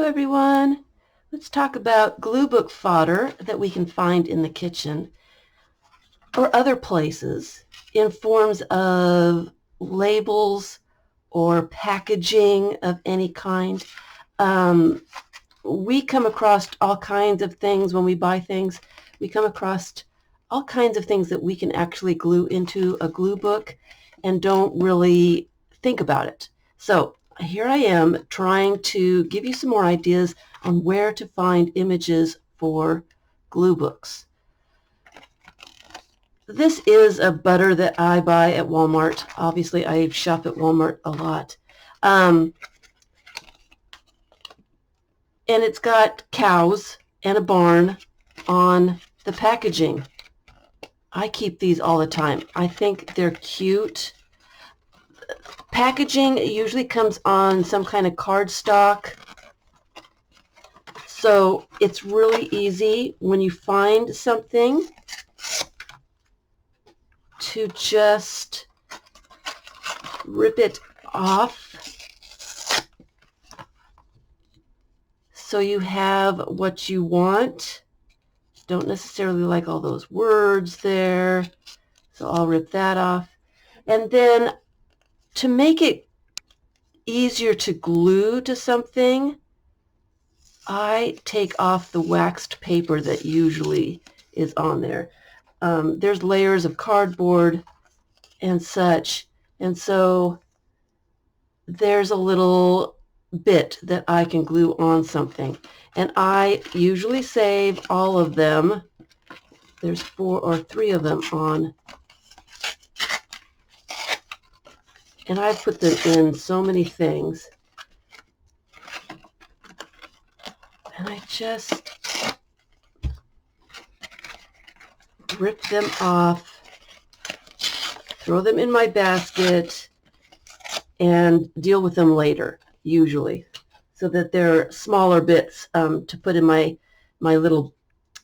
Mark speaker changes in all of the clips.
Speaker 1: Hello everyone. Let's talk about glue book fodder that we can find in the kitchen or other places in forms of labels or packaging of any kind. We come across all kinds of things when we buy things. We come across all kinds of things that we can actually glue into a glue book and don't really think about it. So here I am trying to give you some more ideas on where to find images for glue books. This is a butter that I buy at Walmart. Obviously, I shop at Walmart a lot. And it's got cows and a barn on the packaging. I keep these all the time. I think they're cute. Packaging usually comes on some kind of cardstock, so it's really easy when you find something to just rip it off so you have what you want. Don't necessarily like all those words there, so I'll rip that off. And then to make it easier to glue to something, I take off the waxed paper that usually is on there. There's layers of cardboard and such, and so there's a little bit that I can glue on something. And I usually save all of them. There's 4 or 3 of them on. And I put them in so many things. And I just rip them off, throw them in my basket, and deal with them later, usually, so that they're smaller bits to put in my little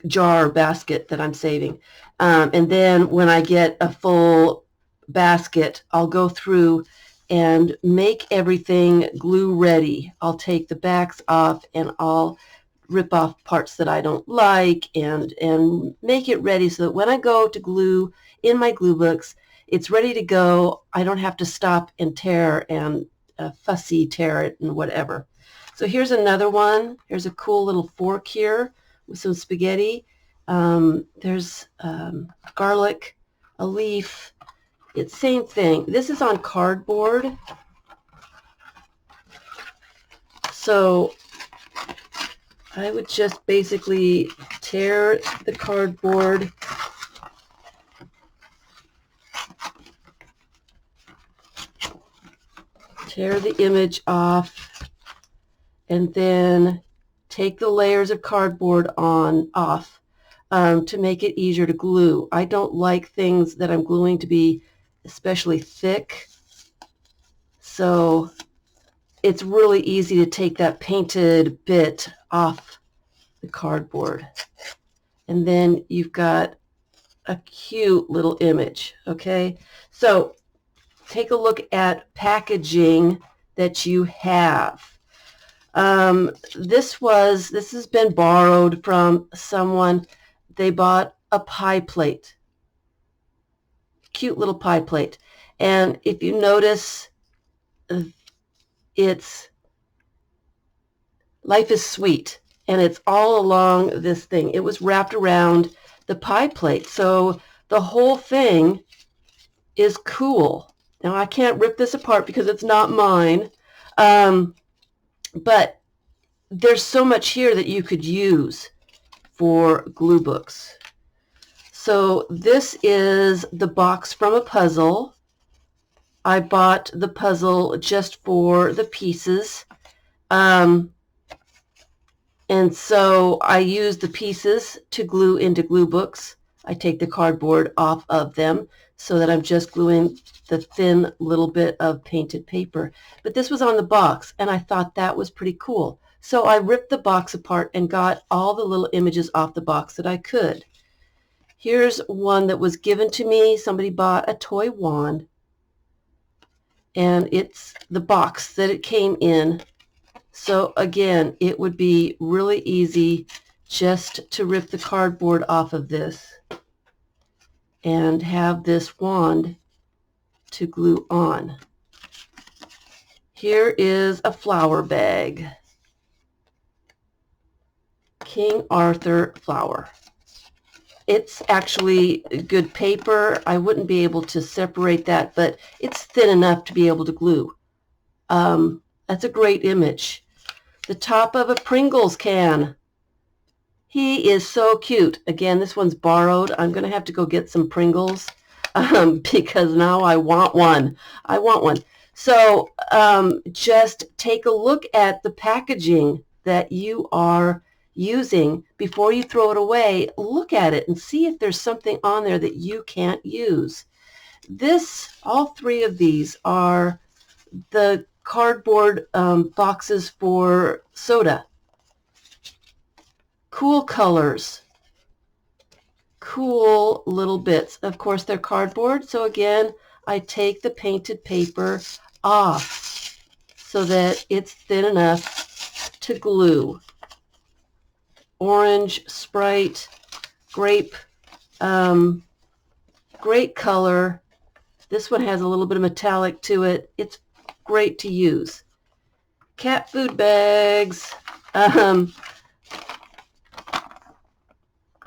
Speaker 1: jar basket that I'm saving. And then when I get a full basket, I'll go through and make everything glue ready. I'll take the backs off and I'll rip off parts that I don't like and make it ready so that when I go to glue in my glue books, it's ready to go. I don't have to stop and tear and fussy tear it and whatever. So here's another one. Here's a cool little fork here with some spaghetti. There's garlic, a leaf. It's same thing. This is on cardboard. So I would just basically tear the cardboard, tear the image off, and then take the layers of cardboard off to make it easier to glue. I don't like things that I'm gluing to be especially thick, so it's really easy to take that painted bit off the cardboard. And then you've got a cute little image, okay? So take a look at packaging that you have. This has been borrowed from someone. They bought a pie plate, cute little pie plate. And if you notice, it's Life is Sweet, and it's all along this thing. It was wrapped around the pie plate, so the whole thing is cool. Now I can't rip this apart because it's not mine, but there's so much here that you could use for glue books. So this is the box from a puzzle. I bought the puzzle just for the pieces. And so I use the pieces to glue into glue books. I take the cardboard off of them so that I'm just gluing the thin little bit of painted paper. But this was on the box, and I thought that was pretty cool. So I ripped the box apart and got all the little images off the box that I could. Here's one that was given to me. Somebody bought a toy wand, and it's the box that it came in. So again, it would be really easy just to rip the cardboard off of this and have this wand to glue on. Here is a flower bag. King Arthur flower. It's actually good paper. I wouldn't be able to separate that, but it's thin enough to be able to glue. That's a great image. The top of a Pringles can. He is so cute. Again, this one's borrowed. I'm going to have to go get some Pringles because now I want one. I want one. So just take a look at the packaging that you are using before you throw it away. Look at it and see if there's something on there that you can't use. All three of these are the cardboard boxes for soda. Cool colors. Cool little bits. Of course, they're cardboard, so again, I take the painted paper off so that it's thin enough to glue. Orange, Sprite, grape, great color. This one has a little bit of metallic to it. It's great to use. Cat food bags.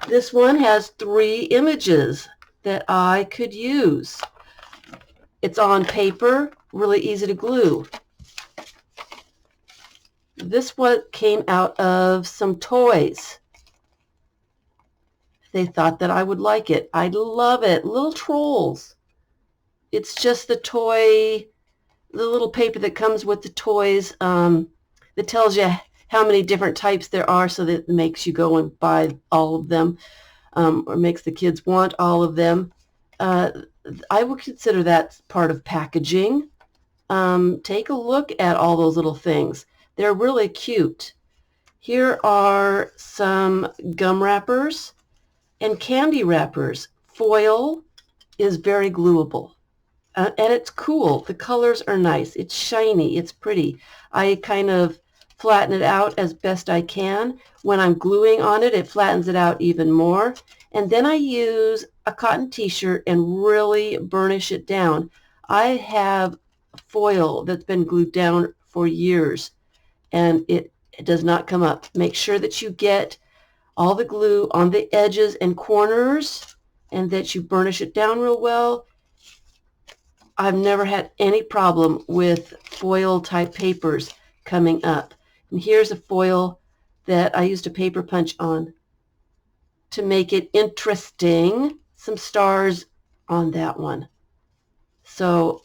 Speaker 1: This one has 3 images that I could use. It's on paper, really easy to glue. This one came out of some toys. They thought that I would like it. I love it. Little trolls. It's just the toy, the little paper that comes with the toys that tells you how many different types there are, so that it makes you go and buy all of them, or makes the kids want all of them. I would consider that part of packaging. Take a look at all those little things. They're really cute. Here are some gum wrappers and candy wrappers. Foil is very gluable. And it's cool. The colors are nice. It's shiny. It's pretty. I kind of flatten it out as best I can. When I'm gluing on it, it flattens it out even more. And then I use a cotton t-shirt and really burnish it down. I have foil that's been glued down for years, and it does not come up. Make sure that you get all the glue on the edges and corners and that you burnish it down real well. I've never had any problem with foil type papers coming up. And here's a foil that I used a paper punch on to make it interesting. Some stars on that one. So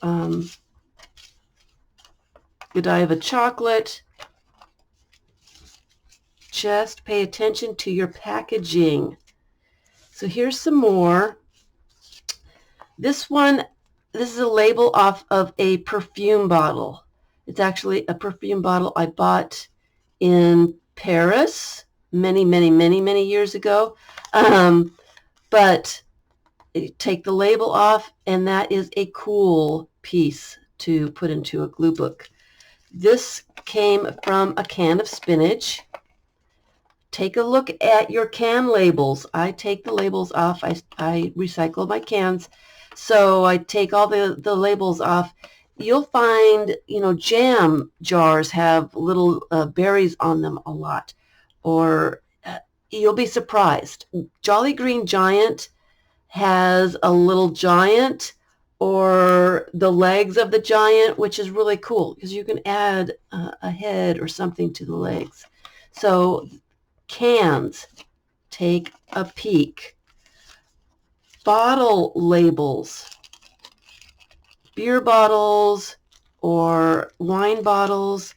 Speaker 1: Godiva chocolate. Just pay attention to your packaging. So here's some more. This is a label off of a perfume bottle. It's actually a perfume bottle I bought in Paris many years ago. But take the label off, and that is a cool piece to put into a glue book. This came from a can of spinach. Take a look at your can labels. I take the labels off. I recycle my cans. So I take all the labels off. You'll find, jam jars have little berries on them a lot. Or you'll be surprised. Jolly Green Giant has a little giant or the legs of the giant, which is really cool because you can add a head or something to the legs. So cans, take a peek. Bottle labels, beer bottles or wine bottles,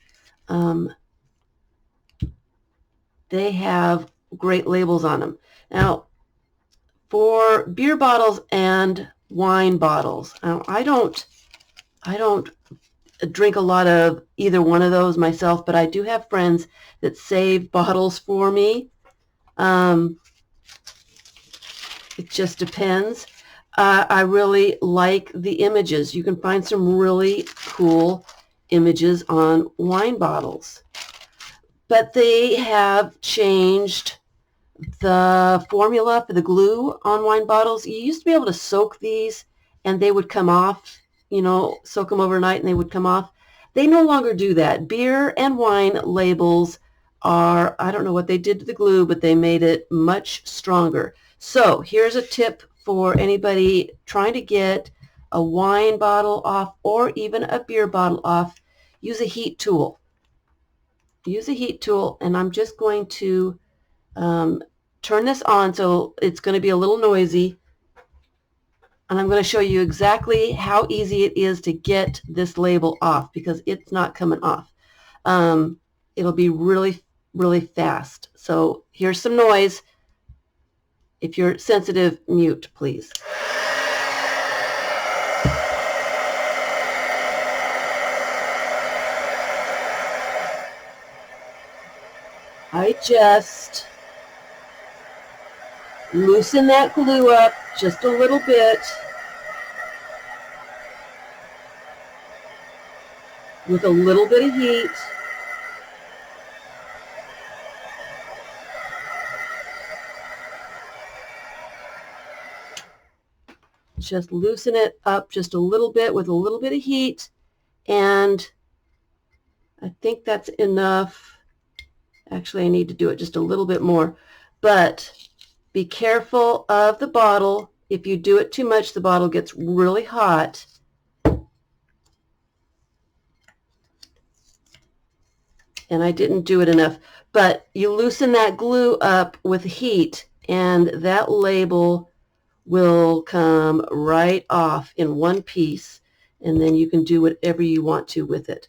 Speaker 1: they have great labels on them. Now, for beer bottles and wine bottles, now I don't drink a lot of either one of those myself, but I do have friends that save bottles for me. It just depends. I really like the images. You can find some really cool images on wine bottles. but they have changed the formula for the glue on wine bottles. You used to be able to soak these and they would come off, you know, soak them overnight and they would come off. They no longer do that. Beer and wine labels are, I don't know what they did to the glue, but they made it much stronger. So here's a tip for anybody trying to get a wine bottle off or even a beer bottle off. Use a heat tool. Use a heat tool, and I'm just going to turn this on, so it's going to be a little noisy, and I'm going to show you exactly how easy it is to get this label off, because it's not coming off. It'll be really, really fast. So here's some noise. If you're sensitive, mute, please. I just loosen that glue up just a little bit with a little bit of heat. Just loosen it up just a little bit with a little bit of heat, and I think that's enough. Actually, I need to do it just a little bit more, but be careful of the bottle. If you do it too much, the bottle gets really hot. And I didn't do it enough, but you loosen that glue up with heat and that label will come right off in one piece, and then you can do whatever you want to with it.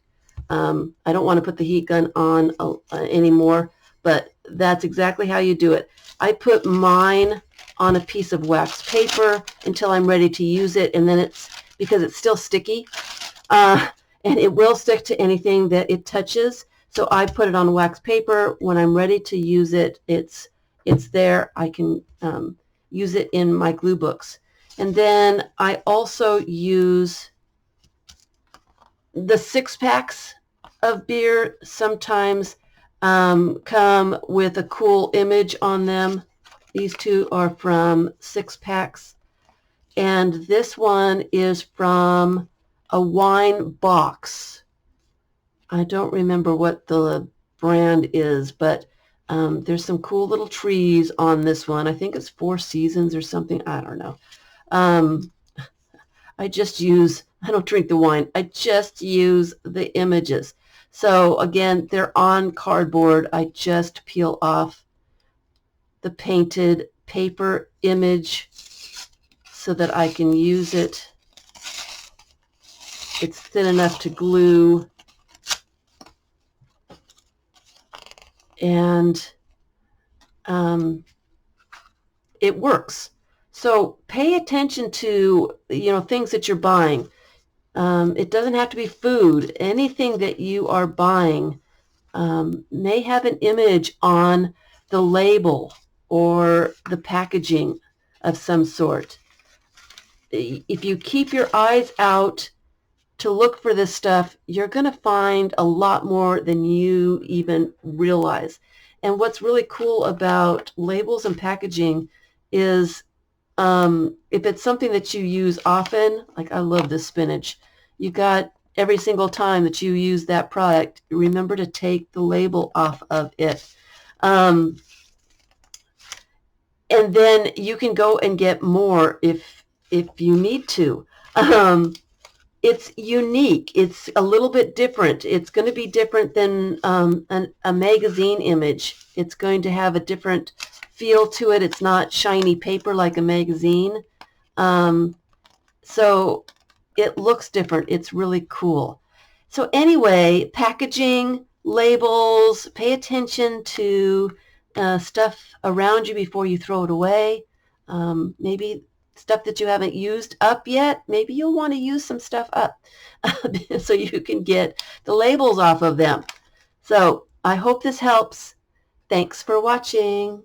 Speaker 1: I don't want to put the heat gun on anymore, but that's exactly how you do it. I put mine on a piece of wax paper until I'm ready to use it, and then because it's still sticky, and it will stick to anything that it touches. So I put it on wax paper. When I'm ready to use it, it's there. I can use it in my glue books. And then I also use the 6-packs of beer. Sometimes come with a cool image on them. These two are from 6-packs. And this one is from a wine box. I don't remember what the brand is, but there's some cool little trees on this one. I think it's 4 Seasons or something. I don't know. I don't drink the wine. I just use the images. So again, they're on cardboard. I just peel off the painted paper image so that I can use it. It's thin enough to glue. And it works. So pay attention to, things that you're buying. It doesn't have to be food. Anything that you are buying may have an image on the label or the packaging of some sort. If you keep your eyes out to look for this stuff, you're going to find a lot more than you even realize. And what's really cool about labels and packaging is if it's something that you use often, like I love this spinach, you got every single time that you use that product, remember to take the label off of it. And then you can go and get more if you need to. It's unique. It's a little bit different. It's going to be different than a magazine image. It's going to have a different feel to it. It's not shiny paper like a magazine. So it looks different. It's really cool. So anyway, packaging, labels, pay attention to stuff around you before you throw it away. Maybe stuff that you haven't used up yet, maybe you'll want to use some stuff up so you can get the labels off of them. So I hope this helps. Thanks for watching.